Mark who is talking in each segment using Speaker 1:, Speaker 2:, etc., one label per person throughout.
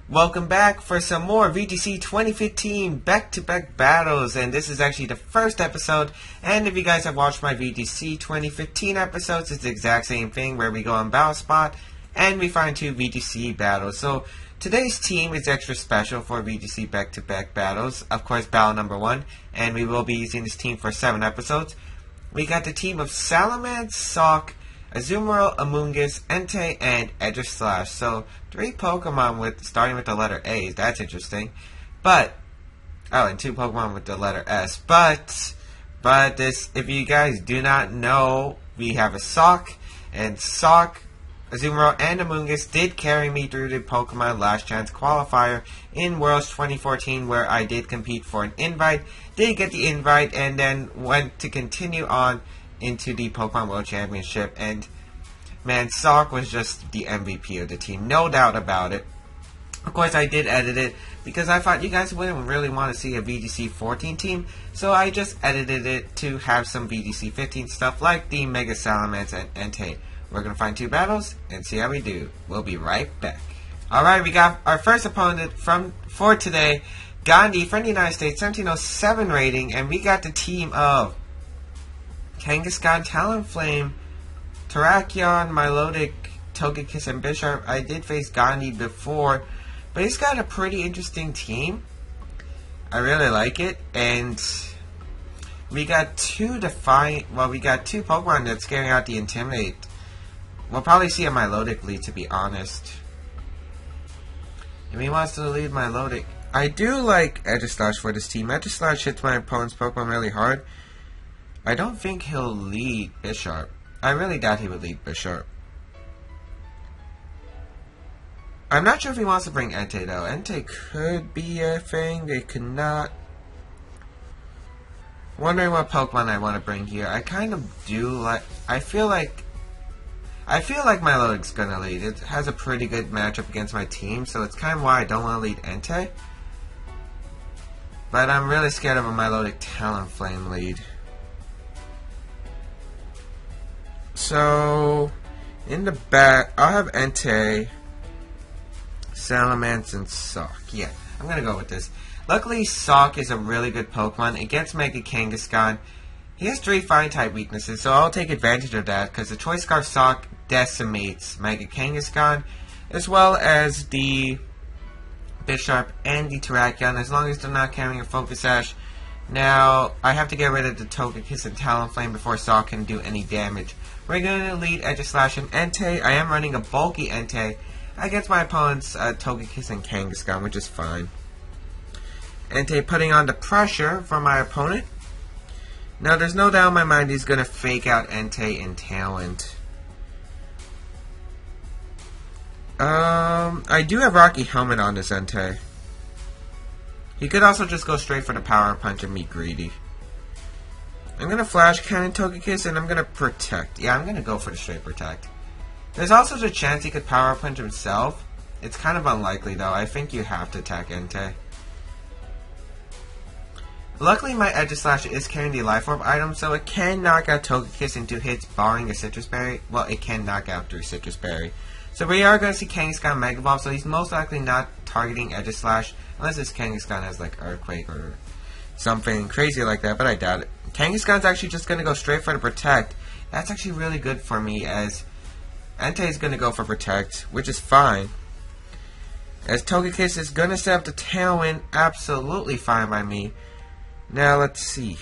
Speaker 1: Welcome back for some more VGC 2015 Baek Battles, and this is actually the first episode. And if you guys have watched my VGC 2015 episodes, it's the exact same thing where we go on Battle Spot and we find two VGC battles. So today's team is extra special for VGC Baek Battles. Of course, battle number 1, and we will be using this team for 7 episodes. We got the team of Salamence, Sock, Azumarill, Amoonguss, Entei, and Edgerslash. So 3 Pokemon starting with the letter A. That's interesting. And 2 Pokemon with the letter S. But this, if you guys do not know, we have a Sock, and Sock, Azumarill, and Amoonguss did carry me through the Pokemon Last Chance qualifier in Worlds 2014, where I did compete for an invite, did get the invite, and then went to continue on into the Pokemon World Championship. And man, Sock was just the MVP of the team, no doubt about it. Of course, I did edit it because I thought you guys wouldn't really want to see a VGC 14 team, so I just edited it to have some VGC 15 stuff like the Mega Salamence and Entei. We're going to find 2 battles and see how we do. We'll be right back. Alright, we got our first opponent for today, Gandhi from the United States, 1707 rating, and we got the team of Kangaskhan, Talonflame, Terrakion, Milotic, Togekiss, and Bisharp. I did face Gandhi before, but he's got a pretty interesting team. I really like it, and we got 2 Pokemon that's scaring out the Intimidate. We'll probably see a Milotic lead, to be honest. If he wants to lead Milotic, I do like Edgerslash for this team. Edgerslash hits my opponent's Pokemon really hard. I don't think he'll lead Bisharp. I really doubt he would lead Bisharp. I'm not sure if he wants to bring Entei, though. Entei could be a thing. They could not. Wondering what Pokemon I want to bring here. I kind of do like. I feel like Milotic's gonna lead. It has a pretty good matchup against my team, so it's kind of why I don't want to lead Entei. But I'm really scared of a Milotic Talonflame lead. So, in the back, I'll have Entei, Salamence, and Sock. Yeah, I'm gonna go with this. Luckily, Sock is a really good Pokemon against Mega Kangaskhan. He has 3 Fire-type weaknesses, so I'll take advantage of that, because the Choice Scarf Sock decimates Mega Kangaskhan, as well as the Bisharp and the Terrakion, as long as they're not carrying a Focus Sash. Now, I have to get rid of the Togekiss and Talonflame before Sock can do any damage. We're going to lead Edgerslash and Entei. I am running a bulky Entei against my opponent's Togekiss and Kangaskhan, which is fine. Entei putting on the pressure for my opponent. Now, there's no doubt in my mind he's going to fake out Entei and Talent. I do have Rocky Helmet on this Entei. He could also just go straight for the Power Punch and be greedy. I'm going to Flash Cannon Togekiss, and I'm going to Protect. Yeah, I'm going to go for the straight Protect. There's also a chance he could Power Punch himself. It's kind of unlikely, though. I think you have to attack Entei. Luckily, my Edgerslash is carrying the Life Orb item, so it can knock out Togekiss in 2 hits, barring a Citrus Berry. Well, it can knock out 3 Citrus Berry. So we are going to see Kangaskhan Mega Evolve, so he's most likely not targeting Edgerslash, unless this Kangaskhan has, like, Earthquake or something crazy like that, but I doubt it. Kangaskhan's actually just going to go straight for the Protect. That's actually really good for me, as Entei is going to go for Protect, which is fine. As Togekiss is going to set up the Tailwind, absolutely fine by me. Now, let's see.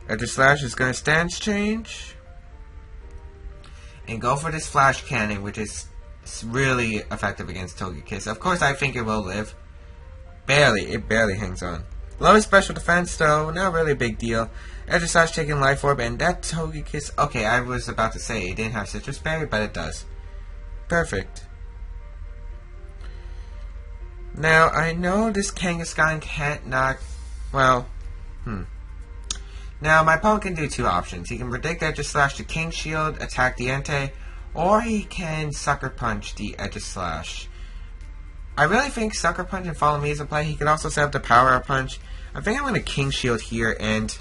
Speaker 1: Edgerslash is going to stance change and go for this Flash Cannon, which is really effective against Togekiss. Of course, I think it will live. It barely hangs on. Lowest special defense, though, not really a big deal. Edgerslash taking Life Orb, and that Togekiss... Okay, I was about to say it didn't have Citrus Berry, but it does. Perfect. Now, I know this Kangaskhan can't knock... Well, Now, my opponent can do 2 options. He can predict Edgerslash to King Shield, attack the Entei, or he can Sucker Punch the Edgerslash. I really think Sucker Punch and Follow Me is a play. He could also set up the Power Punch. I think I'm going to King Shield here and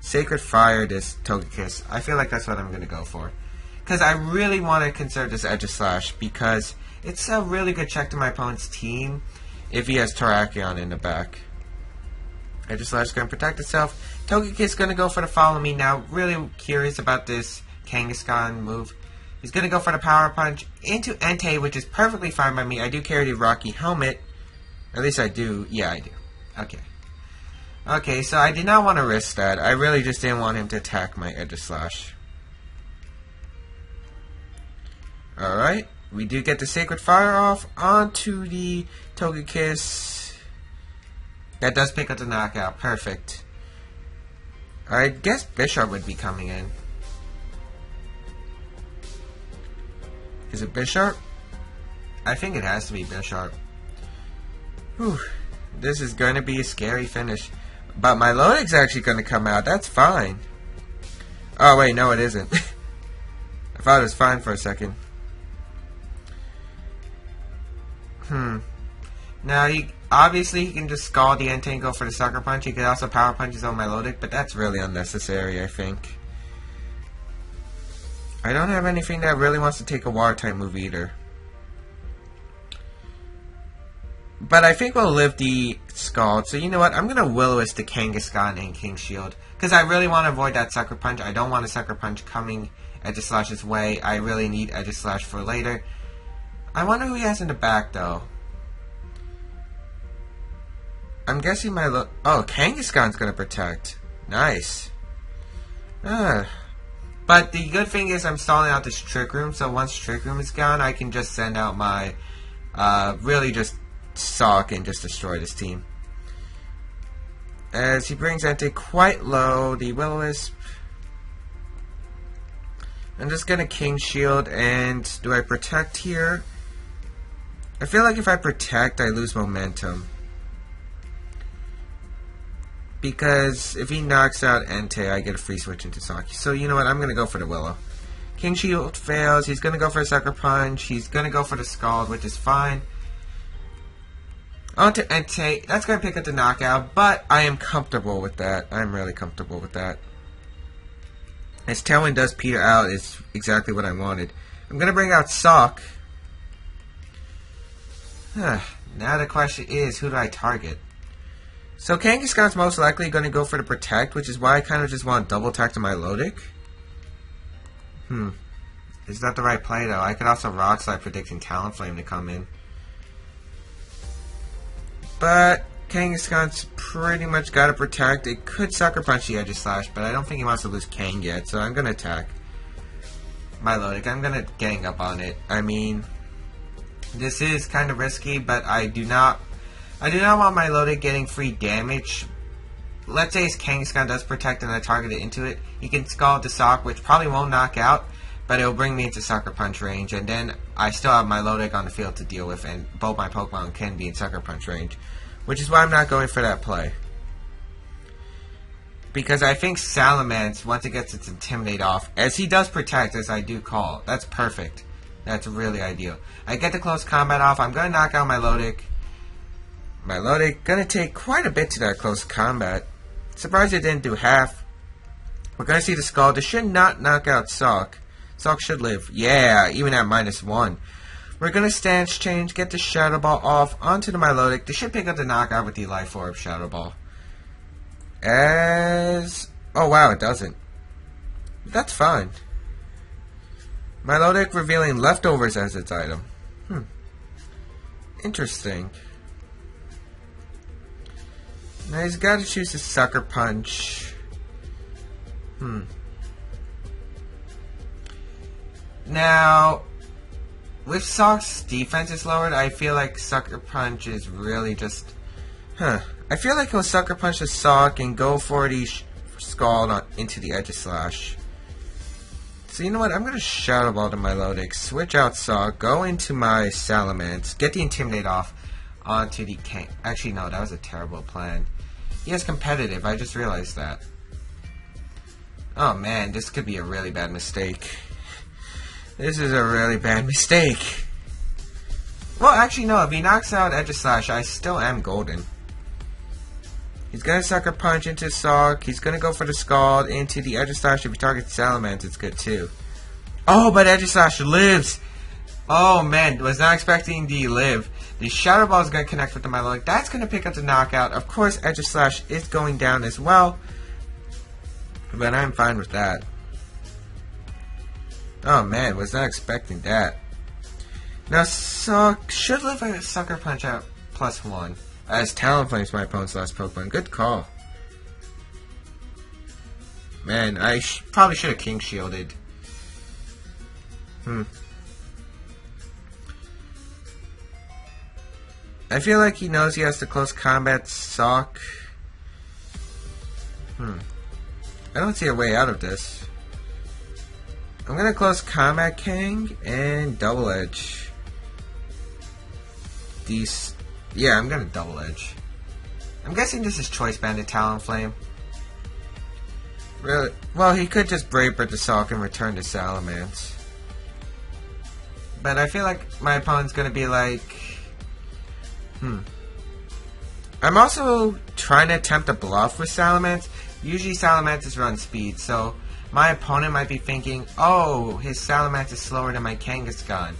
Speaker 1: Sacred Fire this Togekiss. I feel like that's what I'm going to go for. Because I really want to conserve this Edgerslash, because It's a really good check to my opponent's team if he has Terrakion in the back. Edge Slash is going to protect itself. Togekiss is going to go for the Follow Me now. Really curious about this Kangaskhan move. He's going to go for the Power Punch into Entei, which is perfectly fine by me. I do carry the Rocky Helmet. At least I do. Yeah, I do. Okay. Okay, so I did not want to risk that. I really just didn't want him to attack my Edge Slash. Alright. We do get the Sacred Fire off onto the Togekiss. That does pick up the knockout. Perfect. I guess Bisharp would be coming in. Is it Bisharp? I think it has to be Bisharp. Whew. This is going to be a scary finish. But my Milotic's actually going to come out. That's fine. Oh, wait. No, it isn't. I thought it was fine for a second. Now, obviously, he can just Scald the Entei and go for the Sucker Punch. He could also Power Punch his own Milotic, but that's really unnecessary, I think. I don't have anything that really wants to take a Water-type move either. But I think we'll live the Scald. So you know what? I'm going to Will-O-Wisp the Kangaskhan and King Shield. Because I really want to avoid that Sucker Punch. I don't want a Sucker Punch coming Edge Slash's way. I really need Edge Slash for later. I wonder who he has in the back, though. I'm guessing my... Oh, Kangaskhan's going to protect. Nice. But the good thing is I'm stalling out this Trick Room. So once Trick Room is gone, I can just send out my... really just... Sock and just destroy this team. As he brings Entei quite low, the Will-O-Wisp. I'm just gonna King Shield, and do I protect here? I feel like if I protect, I lose momentum. Because if he knocks out Entei, I get a free switch into Sock. So you know what, I'm gonna go for the Willow. King Shield fails, he's gonna go for a Sucker Punch, he's gonna go for the Scald, which is fine. Onto Entei. That's going to pick up the knockout, but I am comfortable with that. I'm really comfortable with that. As Tailwind does peter out, is exactly what I wanted. I'm going to bring out Sock. Now the question is, who do I target? So Kangaskhan's most likely going to go for the Protect, which is why I kind of just want double attack to my Milotic. Is that the right play, though? I could also Rock Slide predicting Talonflame to come in. But Kangaskhan's pretty much got to protect. It could Sucker Punch the Edge Slash, but I don't think he wants to lose Kang yet, so I'm going to attack Milotic. I'm going to gang up on it. I mean, this is kind of risky, but I do not want Milotic getting free damage. Let's say his Kangaskhan does protect and I target it into it. He can Scald the Sock, which probably won't knock out, but it'll bring me into Sucker Punch range, and then I still have Milotic on the field to deal with, and both my Pokemon can be in Sucker Punch range, which is why I'm not going for that play. Because I think Salamence, once it gets its Intimidate off, as he does protect, as I do call, that's perfect. That's really ideal. I get the Close Combat off, I'm going to knock out Milotic. Milotic going to take quite a bit to that Close Combat. Surprised it didn't do half. We're going to see the Scald. This should not knock out Sock. Sock should live. Yeah, even at -1. We're going to Stance Change, get the Shadow Ball off onto the Milotic. This should pick up the knockout with the Life Orb Shadow Ball. Oh wow, it doesn't. That's fine. Milotic revealing Leftovers as its item. Interesting. Now he's got to choose a Sucker Punch. Now, with Sock's defense is lowered, I feel like Sucker Punch is really just... I feel like he'll Sucker Punch the Sock and go for the Scald into the Edge Slash. So you know what, I'm going to Shadow Ball to Milotic, switch out Sock, go into my Salamence, get the Intimidate off onto the Kang... Actually, no, that was a terrible plan. He has Competitive, I just realized that. Oh man, this could be a really bad mistake. This is a really bad mistake. Well, actually, no. If he knocks out Edge Slash, I still am golden. He's going to Sucker Punch into Sock. He's going to go for the Scald into the Edge Slash. If he targets Salamence, it's good too. Oh, but Edge Slash lives. Oh man, was not expecting the live. The Shadow Ball is going to connect with the Milo. That's going to pick up the knockout. Of course, Edge of Slash is going down as well. But I'm fine with that. Oh man, was not expecting that. Now, so should live a Sucker Punch at +1. As Talonflame's my opponent's last Pokemon. Good call. Man, I probably should have King Shielded. I feel like he knows he has to close combat Sock. I don't see a way out of this. I'm gonna close combat King and double edge. These, yeah, I'm gonna double edge. I'm guessing this is Choice Banded Talonflame. Really? Well, he could just Brave Bird the Sock and return to Salamence. But I feel like my opponent's gonna be like, I'm also trying to attempt a bluff with Salamence. Usually Salamences run speed, so my opponent might be thinking, oh, his Salamence is slower than my Kangaskhan.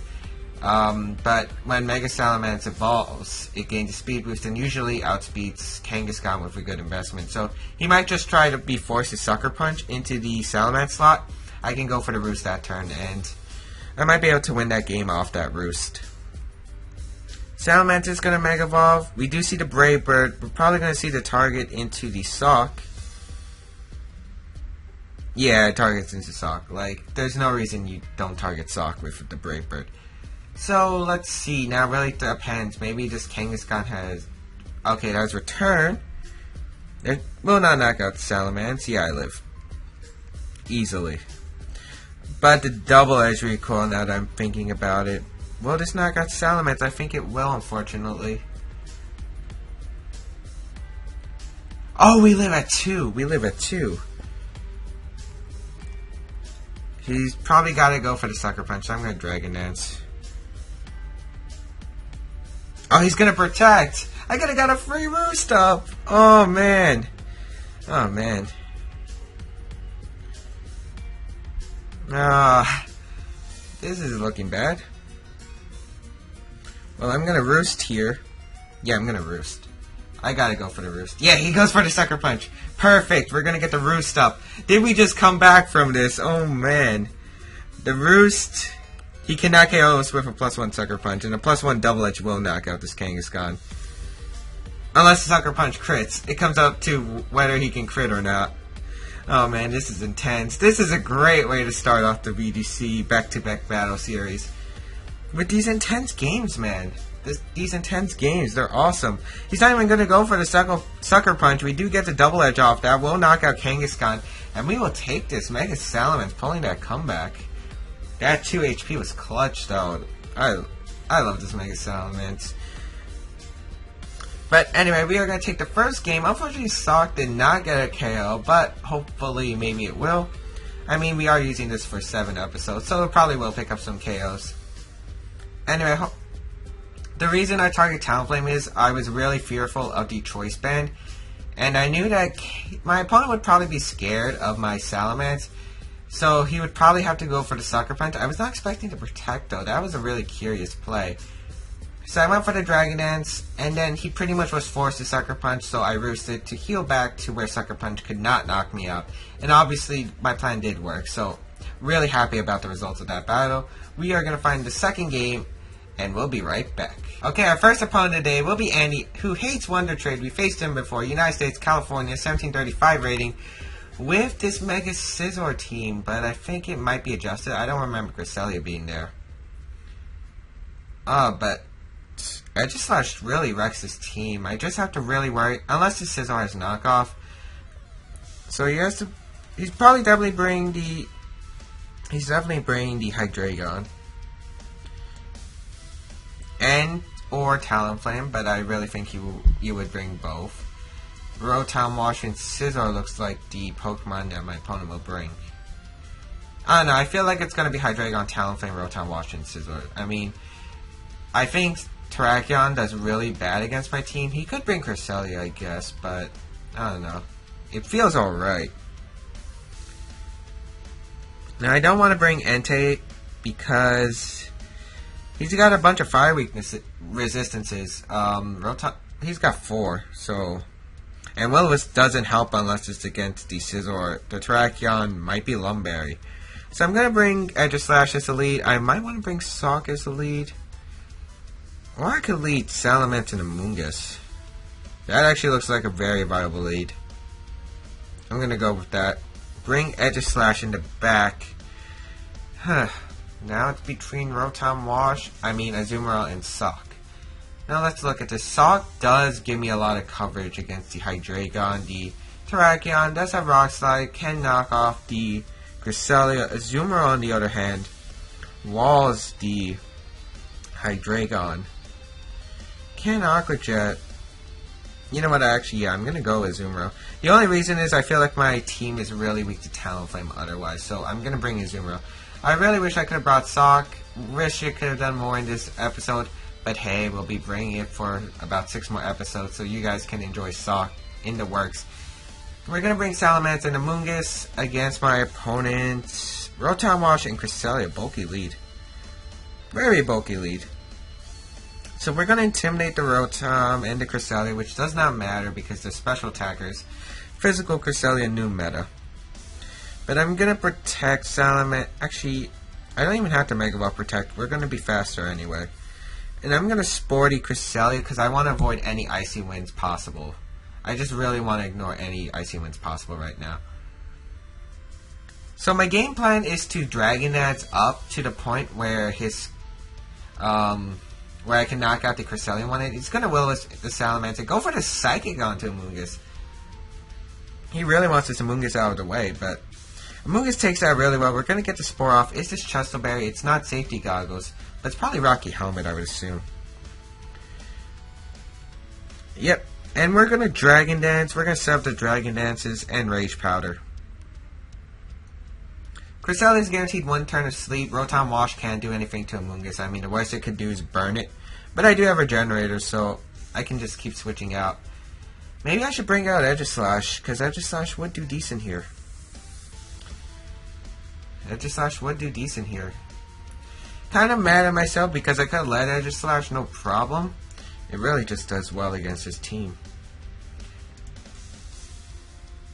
Speaker 1: But when Mega Salamence evolves, it gains a speed boost and usually outspeeds Kangaskhan with a good investment. So he might just try to be forced to Sucker Punch into the Salamence slot. I can go for the Roost that turn, and I might be able to win that game off that Roost. Salamence is going to Mega Evolve. We do see the Brave Bird. We're probably going to see the target into the Sock. Yeah, it targets into Sock. Like, there's no reason you don't target Sock with the Brave Bird. So, let's see. Now, really depends. Maybe this Kangaskhan has... Okay, that's Return. It will not knock out the Salamence. Yeah, I live. Easily. But the Double Edge recoil, now that I'm thinking about it. Will this knock out Salamence? I think it will, unfortunately. Oh, we live at 2. We live at 2. He's probably got to go for the Sucker Punch, so I'm going to Dragon Dance. Oh, he's going to Protect! I could have got a free Roost up! Oh, man. Oh, man. This is looking bad. Well, I'm going to Roost here. Yeah, I'm going to Roost. I got to go for the Roost. Yeah, he goes for the Sucker Punch. Perfect. We're going to get the Roost up. Did we just come back from this? Oh, man. The Roost, he cannot KO us with a +1 Sucker Punch, and a +1 Double Edge will knock out this Kangaskhan. Unless the Sucker Punch crits. It comes up to whether he can crit or not. Oh, man, this is intense. This is a great way to start off the VGC Baek Battle series. With these intense games, man. These intense games, they're awesome. He's not even going to go for the Sucker Punch. We do get the Double Edge off. That will knock out Kangaskhan. And we will take this. Mega Salamence pulling that comeback. That 2 HP was clutch, though. I love this Mega Salamence. But anyway, we are going to take the first game. Unfortunately, Sock did not get a KO, but hopefully maybe it will. I mean, we are using this for 7 episodes, so it probably will pick up some KOs. Anyway, the reason I target Talonflame is I was really fearful of the Choice Band, and I knew that my opponent would probably be scared of my Salamence, so he would probably have to go for the Sucker Punch. I was not expecting to Protect, though. That was a really curious play. So I went for the Dragon Dance, and then he pretty much was forced to Sucker Punch, so I roosted to heal back to where Sucker Punch could not knock me out. And obviously, my plan did work, so really happy about the results of that battle. We are going to find the second game, and we'll be right back. Okay, our first opponent today will be Andy, who hates Wonder Trade. We faced him before. United States, California, 1735 rating, with this Mega Scizor team, but I think it might be adjusted. I don't remember Cresselia being there. But Edge Slash really wrecks this team. I just have to really worry, unless the Scizor has knockoff. So he has to. He's definitely bringing the Hydreigon and or Talonflame, but I really think you would bring both. Rotom Wash and Scizor looks like the Pokemon that my opponent will bring. I don't know. I feel like it's gonna be Hydreigon, Talonflame, Rotom Wash, and Scizor. I mean, I think Terrakion does really bad against my team. He could bring Cresselia, I guess, but I don't know. It feels alright. Now, I don't want to bring Entei because He's got a bunch of fire resistances. He's got 4, so... And Will-O-Wisp doesn't help unless it's against the Scizor. The Terrakion might be Lumberry. So I'm going to bring Aegislash as the lead. I might want to bring Sawk as the lead. Or I could lead Salamence and Amoonguss. That actually looks like a very viable lead. I'm going to go with that. Bring Aegislash in the back. Now it's between Azumarill and Sawk. Now let's look at this. Sawk does give me a lot of coverage against the Hydreigon. The Terrakion does have Rock Slide, can knock off the Cresselia. Azumarill, on the other hand, walls the Hydreigon. Can Aqua Jet. You know what, actually, yeah, I'm going to go with Azumarill. The only reason is I feel like my team is really weak to Talonflame otherwise, so I'm going to bring Azumarill. I really wish I could have brought Sawk. Wish it could have done more in this episode. But hey, we'll be bringing it for about 6 more episodes, so you guys can enjoy Sawk in the works. We're going to bring Salamence and Amoonguss against my opponents. Rotom Wash and Cresselia, bulky lead. Very bulky lead. So we're going to intimidate the Rotom and the Cresselia, which does not matter because they're special attackers. Physical Cresselia, new meta. But I'm going to protect Salamence. Actually, I don't even have to Mega Ball protect. We're going to be faster anyway. And I'm going to Sporty Cresselia because I want to avoid any Icy Winds possible. I just really want to ignore any Icy Winds possible right now. So my game plan is to Dragon Dance up to the point where his... where I can knock out the Cresselia one. He's going to Will-O-Wisp the Salamence and go for the Psychic onto Amoonguss. He really wants this Amoonguss out of the way, but... Amoonguss takes that really well. We're going to get the Spore off. Is this Chustleberry? It's not Safety Goggles. But it's probably Rocky Helmet, I would assume. Yep. And we're going to Dragon Dance. We're going to set up the Dragon Dances and Rage Powder. Cresselia is guaranteed 1 turn of sleep. Rotom Wash can't do anything to Amoonguss. I mean, the worst it could do is burn it. But I do have a generator, so I can just keep switching out. Maybe I should bring out Aegislash, because Aegislash would do decent here. Aegislash would do decent here. Kind of mad at myself because I could have let Aegislash no problem. It really just does well against his team.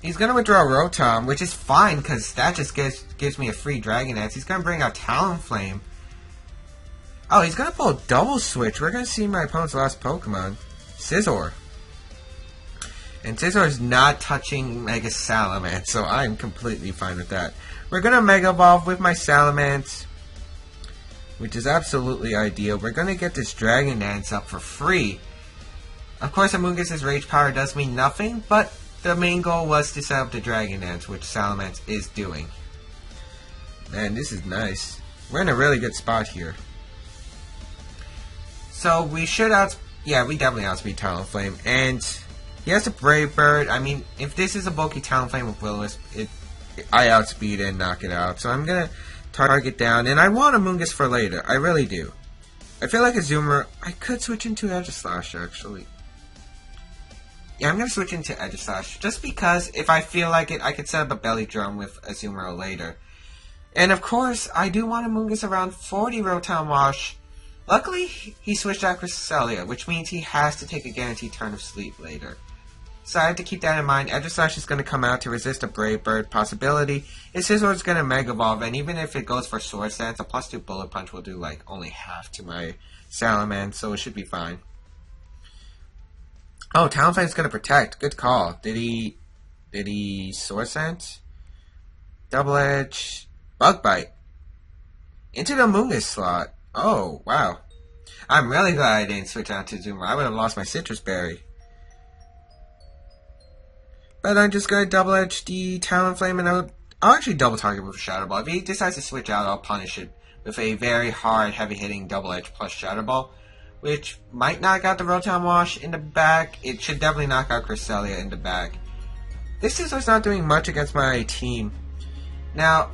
Speaker 1: He's going to withdraw Rotom, which is fine because that just gives me a free Dragon Dance. He's going to bring out Talonflame. Oh, he's going to pull a double switch. We're going to see my opponent's last Pokemon, Scizor. And Scizor is not touching Mega Salamence, so I'm completely fine with that. We're going to Mega Evolve with my Salamence, which is absolutely ideal. We're going to get this Dragon Dance up for free. Of course, Amoonguss's Rage Power does mean nothing, but the main goal was to set up the Dragon Dance, which Salamence is doing. Man, this is nice. We're in a really good spot here. So we should we definitely outspeed Talonflame, and he has a Brave Bird. I mean, if this is a bulky Talonflame with Will-O-Wisp, I outspeed and knock it out. So I'm gonna target down, and I want Amoonguss for later. I really do. I feel like Azumarill. I could switch into Aegislash actually. Yeah, I'm gonna switch into Aegislash just because if I feel like it, I could set up a Belly Drum with Azumarill later. And of course, I do want Amoonguss around 40 Rotom Wash. Luckily, he switched out Cresselia, which means he has to take a guaranteed turn of sleep later. So I have to keep that in mind. Aegislash is going to come out to resist a Brave Bird possibility. His Scizor is going to Mega Evolve, and even if it goes for Sword Stance, a +2 Bullet Punch will do like only half to my Salamence, so it should be fine. Oh, Talonflame is going to protect. Good call. Did he Sword Stance? Double Edge. Bug Bite. Into the Amoonguss slot. Oh, wow. I'm really glad I didn't switch out to Azumarill. I would have lost my Citrus Berry. But I'm just going to Double Edge the Talonflame, and I'll actually double target with a Shadow Ball. If he decides to switch out, I'll punish it with a very hard, heavy-hitting Double Edge plus Shadow Ball, which might knock out the Rotom Wash in the back. It should definitely knock out Cresselia in the back. This Scizor's not doing much against my team. Now,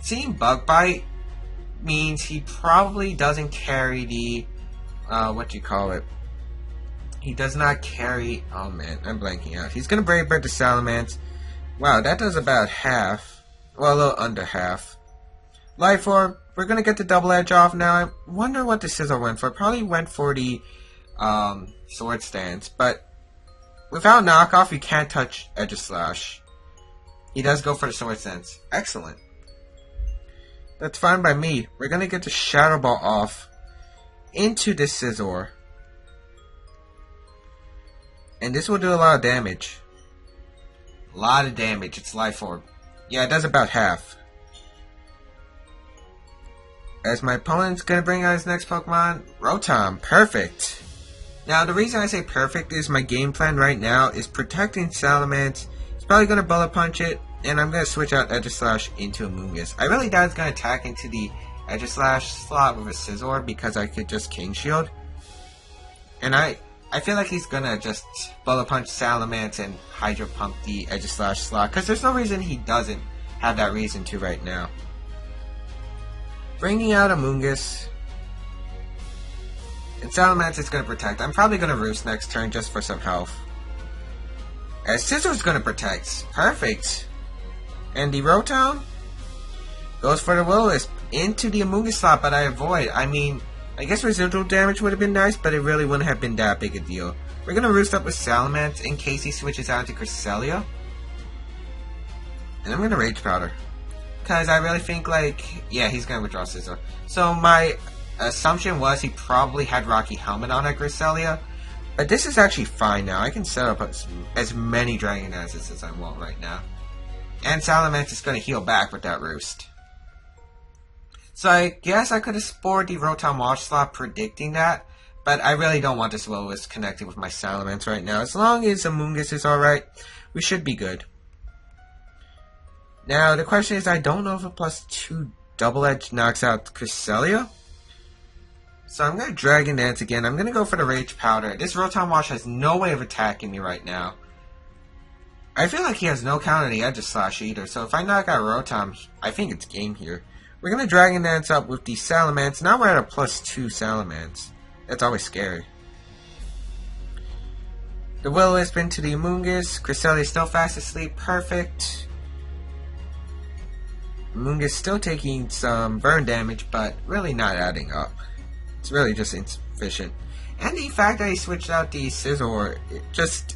Speaker 1: seeing Bug Bite means he probably doesn't carry the, he does not carry, oh man, I'm blanking out. He's going to Brave Bird to Salamence. Wow, that does about half, well, a little under half. Life Orb. We're gonna get the double edge off now. I wonder what the Scizor went for. Probably went for the Sword Stance, but without knockoff, you can't touch Aegislash. He does go for the Sword Stance. Excellent. That's fine by me. We're gonna get the Shadow Ball off into this Scizor. And this will do a lot of damage. A lot of damage. It's Life Orb. Yeah, it does about half. As my opponent's gonna bring out his next Pokemon, Rotom. Perfect. Now, the reason I say perfect is my game plan right now is protecting Salamence. He's probably gonna Bullet Punch it, and I'm gonna switch out Aegislash into Amoonguss. I really doubt he's gonna attack into the Aegislash slot with a Scizor because I could just King Shield. And I feel like he's gonna just Bullet Punch Salamence and Hydro Pump the Aegislash slot, because there's no reason he doesn't have that reason to right now. Bringing out Amoonguss. And Salamence is gonna protect. I'm probably gonna Roost next turn just for some health. As Scizor's gonna protect. Perfect. And the Rotom goes for the Will-O-Wisp into the Amoonguss slot, but I avoid. I mean, I guess residual damage would have been nice, but it really wouldn't have been that big a deal. We're gonna Roost up with Salamence in case he switches out to Cresselia. And I'm gonna Rage Powder. Because I really think, like, yeah, he's gonna withdraw Scizor. So my assumption was he probably had Rocky Helmet on at Cresselia. But this is actually fine now. I can set up as many Dragon Dances as I want right now. And Salamence is gonna heal back with that Roost. So I guess I could have spored the Rotom Wash slot predicting that, but I really don't want this Will-O-Wisp connected with my Salamence right now. As long as Amoonguss is alright, we should be good. Now, the question is, I don't know if a +2 Double Edge knocks out Cresselia. So I'm going to Dragon Dance again. I'm going to go for the Rage Powder. This Rotom Wash has no way of attacking me right now. I feel like he has no counter to the Aegislash either, so if I knock out Rotom, I think it's game here. We're going to Dragon Dance up with the Salamence. Now we're at a +2 Salamence. That's always scary. The Will-O-Wisp into the Amoonguss. Cresselia is still fast asleep. Perfect. Amoonguss still taking some burn damage, but really not adding up. It's really just insufficient. And the fact that he switched out the Scizor,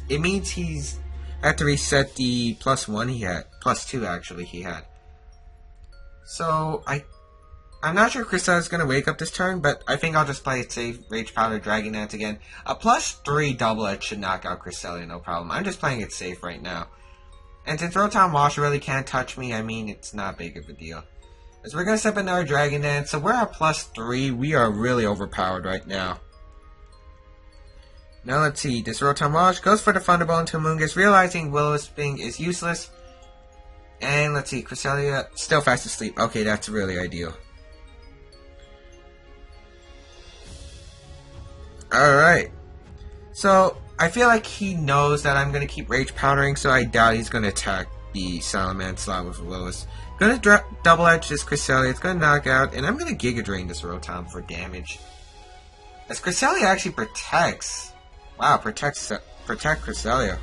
Speaker 1: it means he's had to reset the +1 he had. +2 actually he had. So, I'm not sure Cresselia's going to wake up this turn, but I think I'll just play it safe. Rage Powder, Dragon Dance again. A +3 Double Edge should knock out Cresselia, no problem. I'm just playing it safe right now. And since Rotom Wash really can't touch me, I mean, it's not big of a deal. As we're going to step another Dragon Dance, so we're at +3. We are really overpowered right now. Now let's see, this Rotom Wash goes for the Thunderbolt into Amoonguss, realizing Will-O-Wisping is useless. And let's see, Cresselia still fast asleep. Okay, that's really ideal. Alright. So, I feel like he knows that I'm going to keep Rage Powdering, so I doubt he's going to attack the Salamence slot with Willis. Going to Double Edge this Cresselia, it's going to knock out, and I'm going to Giga Drain this Rotom for damage. As Cresselia actually protects. Wow, protect Cresselia.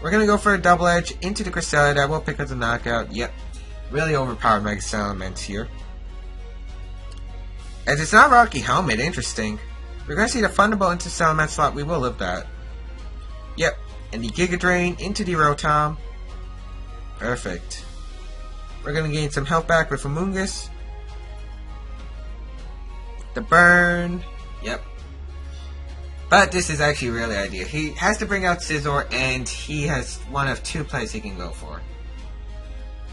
Speaker 1: We're going to go for a Double Edge into the Cresselia, that will pick up the knockout. Yep, really overpowered Mega Salamence here. As it's not Rocky Helmet, interesting. We're going to see the Thunderbolt into Salamence slot, we will live that. Yep, and the Giga Drain into the Rotom. Perfect. We're going to gain some health back with Amoonguss. The burn. Yep. But this is actually really ideal. He has to bring out Scizor, and he has one of two plays he can go for.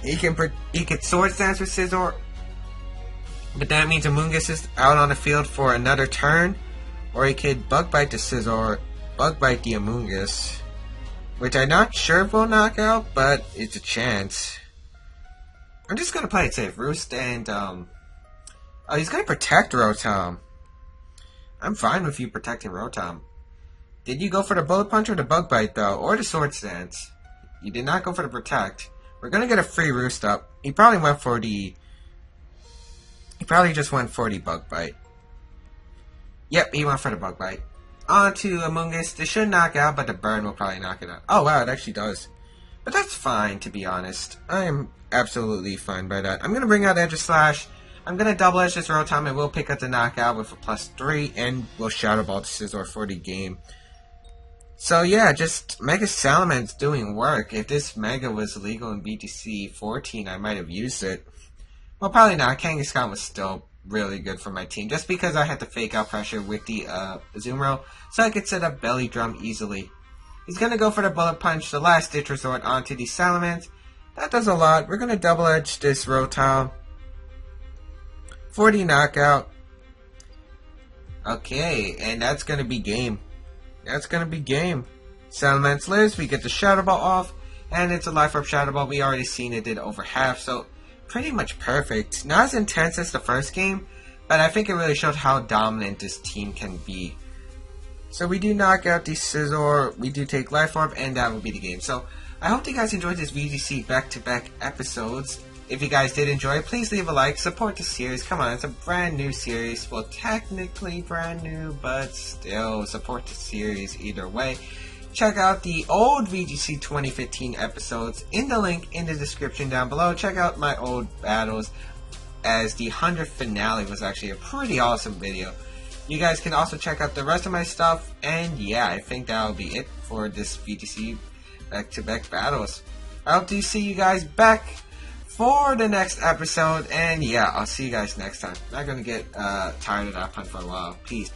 Speaker 1: He could Sword Stance with Scizor, but that means Amoonguss is out on the field for another turn. Or he could Bug Bite the Scizor, Bug Bite the Amoonguss, which I'm not sure if will knock out, but it's a chance. I'm just going to play it safe. Roost and, oh, he's going to protect Rotom. I'm fine with you protecting Rotom. Did you go for the Bullet Punch or the Bug Bite, though? Or the Sword Stance? You did not go for the Protect. We're going to get a free Roost up. He probably went for the... He probably just went for the Bug Bite. Yep, he went for the Bug Bite. On to Amoonguss. This should knock out, but the burn will probably knock it out. Oh, wow, it actually does. But that's fine, to be honest. I am absolutely fine by that. I'm going to bring out Aegislash. I'm going to double edge this Rotom. I will pick up the knockout with a +3, and we'll Shadow Ball the Scizor for the game. So yeah, just Mega Salaman's doing work. If this Mega was legal in VGC 14, I might have used it. Well, probably not. Kangaskhan was still really good for my team, just because I had to fake out pressure with the Azumarill, so I could set up Belly Drum easily. He's going to go for the Bullet Punch, the last ditch resort onto the Salamence. That does a lot. We're going to double edge this Rotom for the knockout. Okay, and that's going to be game. That's going to be game. Salamence lives, we get the Shadow Ball off, and it's a Life Orb Shadow Ball. We already seen it did over half, so pretty much perfect. Not as intense as the first game, but I think it really showed how dominant this team can be. So we do knock out the Scizor, we do take Life Orb, and that will be the game. So I hope you guys enjoyed this VGC back-to-back episodes. If you guys did enjoy, please leave a like, support the series. Come on, it's a brand new series. Well, technically brand new, but still, support the series either way. Check out the old VGC 2015 episodes in the link in the description down below. Check out my old battles, as the 100th finale was actually a pretty awesome video. You guys can also check out the rest of my stuff, and yeah, I think that'll be it for this VGC back-to-back battles. I hope to see you guys back for the next episode, and yeah, I'll see you guys next time. Not gonna get tired of that pun for a while. Peace.